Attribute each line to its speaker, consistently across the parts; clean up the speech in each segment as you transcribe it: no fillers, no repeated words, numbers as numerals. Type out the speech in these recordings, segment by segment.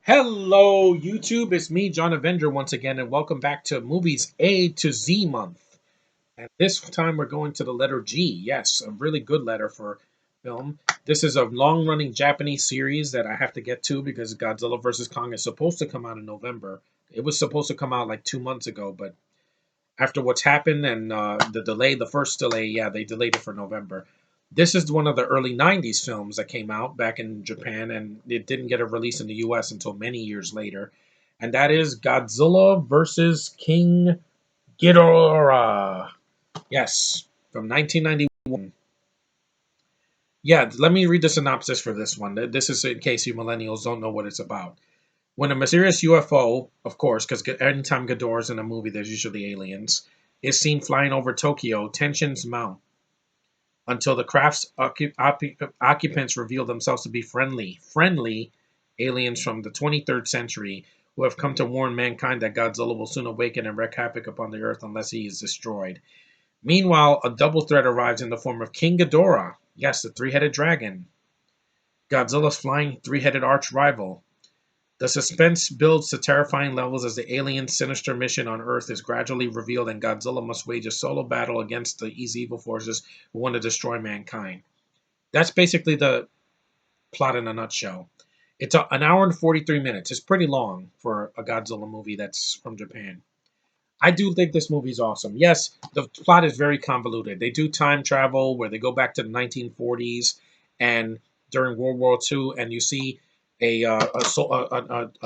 Speaker 1: Hello, YouTube. It's me, John Avenger, once again, and welcome back to Movies A to Z Month. And this time we're going to the letter G. Yes, a really good letter for film. This is a long running Japanese series that I have to get to because Godzilla vs. Kong is supposed to come out in November. It was supposed to come out like 2 months ago, but after what's happened and the first delay, yeah, they delayed it for November. This is one of the early 90s films that came out back in Japan, and it didn't get a release in the US until many years later. And that is Godzilla versus King Ghidorah. Yes, from 1991. Yeah, let me read the synopsis for this one. This is in case you millennials don't know what it's about. When a mysterious UFO, of course, because anytime Ghidorah is in a movie, there's usually aliens, is seen flying over Tokyo, tensions mount until the craft's occupants reveal themselves to be friendly aliens from the 23rd century who have come to warn mankind that Godzilla will soon awaken and wreak havoc upon the earth unless he is destroyed. Meanwhile, a double threat arrives in the form of King Ghidorah, yes, the three-headed dragon, Godzilla's flying three-headed arch rival. The suspense builds to terrifying levels as the alien's sinister mission on Earth is gradually revealed and Godzilla must wage a solo battle against these evil forces who want to destroy mankind. That's basically the plot in a nutshell. It's an hour and 43 minutes. It's pretty long for a Godzilla movie that's from Japan. I do think this movie's awesome. Yes, the plot is very convoluted. They do time travel where they go back to the 1940s and during World War II, and you see a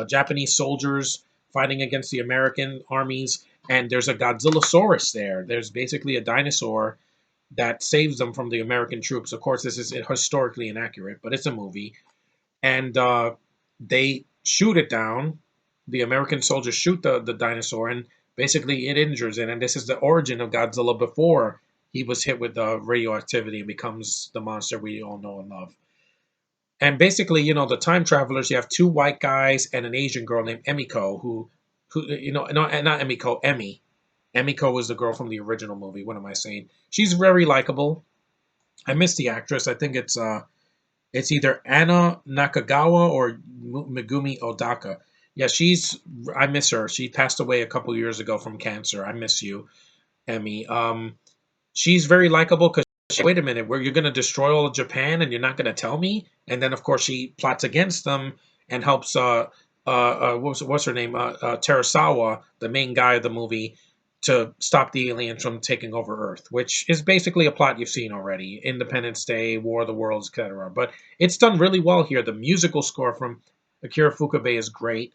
Speaker 1: Japanese soldiers fighting against the American armies, and there's a Godzillasaurus there. There's basically a dinosaur that saves them from the American troops. Of course, this is historically inaccurate, but it's a movie, and they shoot it down. The American soldiers shoot the dinosaur, and basically it injures it. And this is the origin of Godzilla before he was hit with radioactivity and becomes the monster we all know and love. And basically, the time travelers, you have two white guys and an Asian girl named Emiko, not Emiko, Emmy. Emiko was the girl from the original movie. What am I saying? She's very likable. I miss the actress. I think it's either Anna Nakagawa or Megumi Odaka. Yeah, I miss her. She passed away a couple years ago from cancer. I miss you, Emmy. She's very likable because wait a minute, where you're going to destroy all of Japan and you're not going to tell me? And then of course she plots against them and helps what's her name, Terasawa, the main guy of the movie, to stop the aliens from taking over Earth, which is basically a plot you've seen already: Independence Day, War of the Worlds, etc. But it's done really well here. The musical score from Akira Ifukube is great.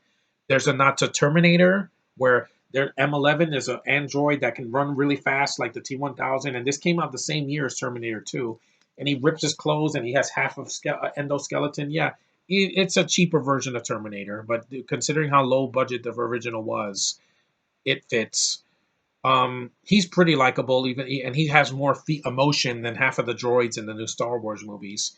Speaker 1: There's a nod to Terminator, where their M11 is an android that can run really fast like the T-1000, and this came out the same year as Terminator 2. And he rips his clothes and he has half of endoskeleton. Yeah, it's a cheaper version of Terminator, but considering how low budget the original was, it fits. He's pretty likable, and he has more emotion than half of the droids in the new Star Wars movies.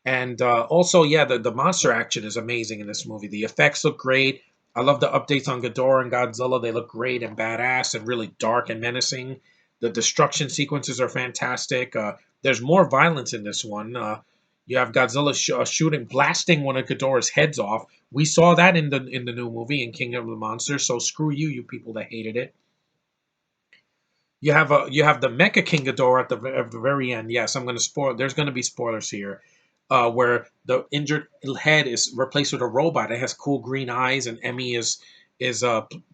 Speaker 1: And also, yeah, the monster action is amazing in this movie. The effects look great. I love the updates on Ghidorah and Godzilla. They look great and badass and really dark and menacing. The destruction sequences are fantastic. There's more violence in this one. You have Godzilla shooting, blasting one of Ghidorah's heads off. We saw that in the new movie in Kingdom of the Monsters. So screw you, you people that hated it. You have the Mecha King Ghidorah at the very end. Yes, I'm going to spoil. There's going to be spoilers here, where the injured head is replaced with a robot. It has cool green eyes, and Emmy is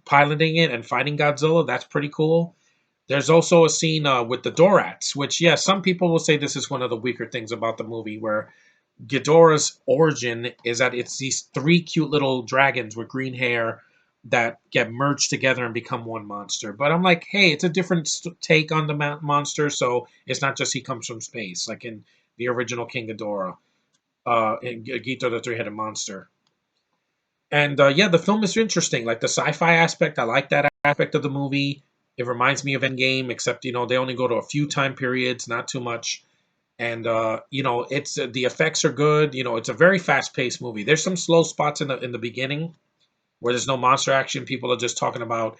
Speaker 1: piloting it and fighting Godzilla. That's pretty cool. There's also a scene with the Dorats, which, yeah, some people will say this is one of the weaker things about the movie, where Ghidorah's origin is that it's these three cute little dragons with green hair that get merged together and become one monster. But I'm like, hey, it's a different take on the monster, so it's not just he comes from space, like in the original King Ghidorah, in Gito the Three-Headed Monster. And yeah, the film is interesting. Like the sci-fi aspect, I like that aspect of the movie. It reminds me of Endgame, except they only go to a few time periods, not too much. And it's the effects are good. It's a very fast-paced movie. There's some slow spots in the beginning where there's no monster action. People are just talking about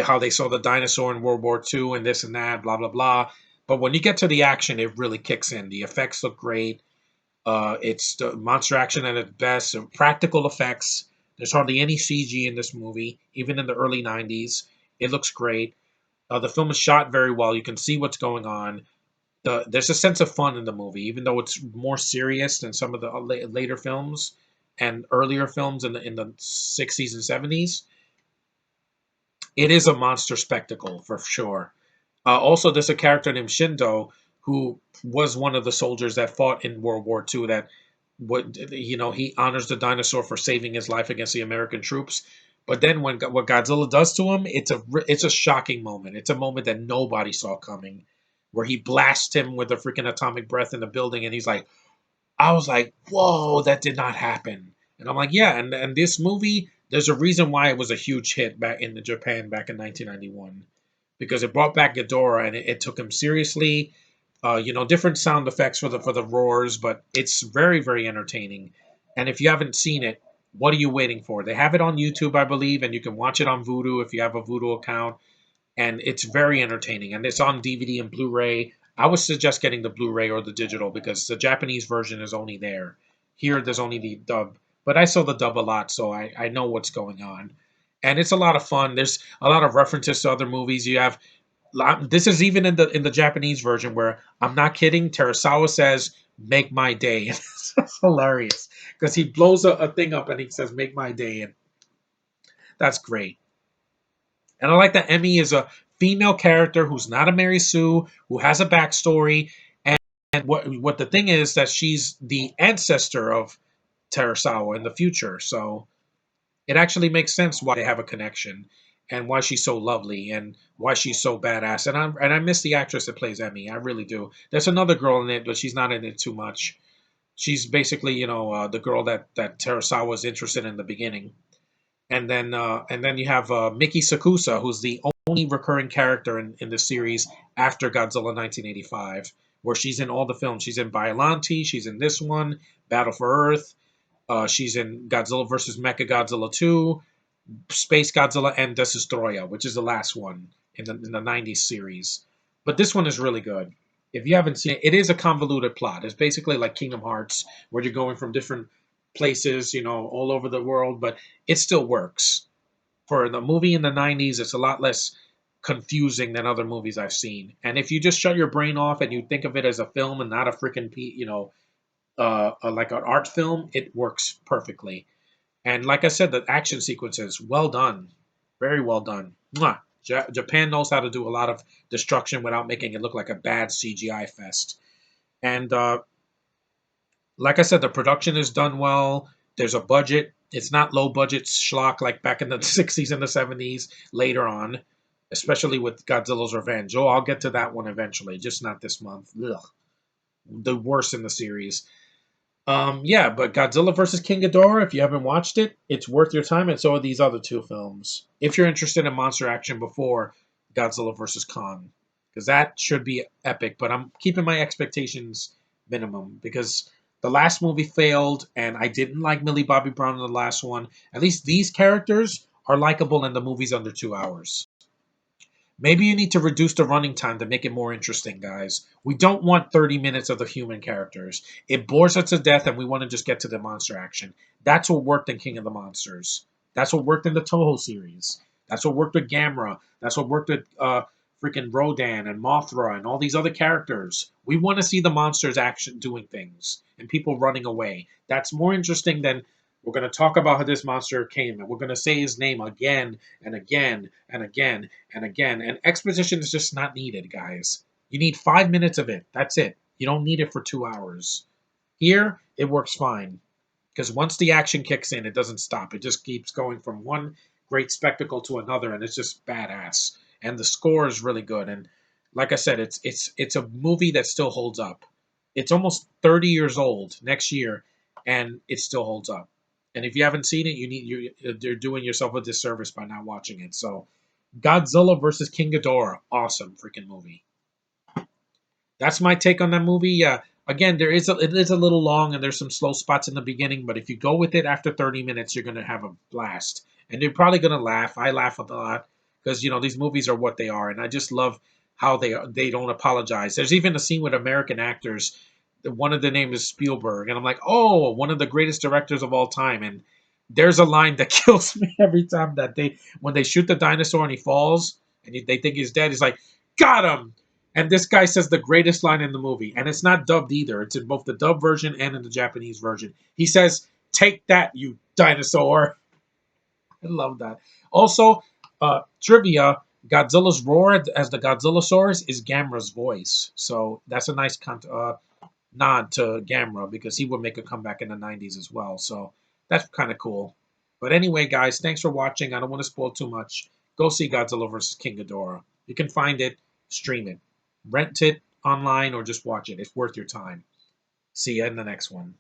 Speaker 1: how they saw the dinosaur in World War II and this and that, blah blah blah. But when you get to the action, it really kicks in. The effects look great. It's the monster action at its best. Practical effects. There's hardly any CG in this movie, even in the early 90s. It looks great. The film is shot very well. You can see what's going on. There's a sense of fun in the movie, even though it's more serious than some of the later films and earlier films in the 60s and 70s. It is a monster spectacle for sure. Also, there's a character named Shindo who was one of the soldiers that fought in World War II. That he honors the dinosaur for saving his life against the American troops. But then when what Godzilla does to him, it's a shocking moment. It's a moment that nobody saw coming, where he blasts him with a freaking atomic breath in the building, and I was like, whoa, that did not happen. And I'm like, yeah, and this movie, there's a reason why it was a huge hit back in Japan back in 1991 because it brought back Ghidorah and it took him seriously. Different sound effects for the roars, but it's very very entertaining. And if you haven't seen it, what are you waiting for? They have it on YouTube, I believe, and you can watch it on Vudu if you have a Vudu account. And it's very entertaining. And it's on DVD and Blu-ray. I would suggest getting the Blu-ray or the digital because the Japanese version is only there. Here, there's only the dub, but I saw the dub a lot, so I know what's going on. And it's a lot of fun. There's a lot of references to other movies. You have this is even in the Japanese version where I'm not kidding. Terasawa says, "Make my day." It's hilarious because he blows a thing up and he says, "Make my day," and that's great. And I like that Emmy is a female character who's not a Mary Sue, who has a backstory, and what the thing is that she's the ancestor of Terasawa in the future. So it actually makes sense why they have a connection and why she's so lovely and why she's so badass. And I miss the actress that plays Emmy. I really do. There's another girl in it, but she's not in it too much. She's basically, the girl that Terasawa was interested in the beginning. And then you have Miki Sakusa, who's the only recurring character in the series after Godzilla 1985, where she's in all the films. She's in Biollante, she's in this one, Battle for Earth, she's in Godzilla versus Mechagodzilla 2, Space Godzilla, and Destroya, which is the last one in the 90s series. But this one is really good. If you haven't seen it, it is a convoluted plot. It's basically like Kingdom Hearts, where you're going from different places, all over the world, but it still works. For the movie in the 90s, it's a lot less confusing than other movies I've seen. And if you just shut your brain off and you think of it as a film and not a freaking, like an art film, it works perfectly. And like I said, the action sequences, well done. Very well done. Mwah. Japan knows how to do a lot of destruction without making it look like a bad CGI fest. And like I said, the production is done well. There's a budget. It's not low budget schlock like back in the 60s and the 70s later on, especially with Godzilla's Revenge. Oh, I'll get to that one eventually, just not this month. Ugh. The worst in the series. Yeah, but Godzilla versus King Ghidorah, if you haven't watched it, it's worth your time, and so are these other two films. If you're interested in monster action before Godzilla versus Kong, because that should be epic, but I'm keeping my expectations minimum because the last movie failed, and I didn't like Millie Bobby Brown in the last one. At least these characters are likable, and the movie's under 2 hours. Maybe you need to reduce the running time to make it more interesting, guys. We don't want 30 minutes of the human characters. It bores us to death, and we want to just get to the monster action. That's what worked in King of the Monsters. That's what worked in the Toho series. That's what worked with Gamera. That's what worked with freaking Rodan and Mothra and all these other characters. We want to see the monsters action doing things and people running away. That's more interesting than we're going to talk about how this monster came and we're going to say his name again and again and again and again. And exposition is just not needed, guys. You need 5 minutes of it. That's it. You don't need it for 2 hours. Here, it works fine. Because once the action kicks in, it doesn't stop. It just keeps going from one great spectacle to another, and it's just badass. And the score is really good. And like I said, it's a movie that still holds up. It's almost 30 years old next year, and it still holds up. And if you haven't seen it, you're doing yourself a disservice by not watching it. So, Godzilla versus King Ghidorah, awesome freaking movie. That's my take on that movie. Yeah, again, it is a little long and there's some slow spots in the beginning, but if you go with it after 30 minutes, you're gonna have a blast, and you're probably gonna laugh. I laugh a lot because these movies are what they are, and I just love how they don't apologize. There's even a scene with American actors. One of the name is Spielberg, and I'm like, oh, one of the greatest directors of all time, and There's a line that kills me every time that when they shoot the dinosaur and he falls and they think he's dead. He's like, "Got him!" And this guy says the greatest line in the movie, and it's not dubbed either. It's in both the dub version and in the Japanese version. He says, "Take that, you dinosaur!" I love that. Also, trivia: Godzilla's roar as the Godzillasaurus is Gamera's voice, so that's a nice nod to Gamera because he would make a comeback in the 90s as well. So that's kind of cool. But anyway, guys, thanks for watching. I don't want to spoil too much. Go see Godzilla vs. King Ghidorah. You can find it, stream it, rent it online, or just watch it. It's worth your time. See you in the next one.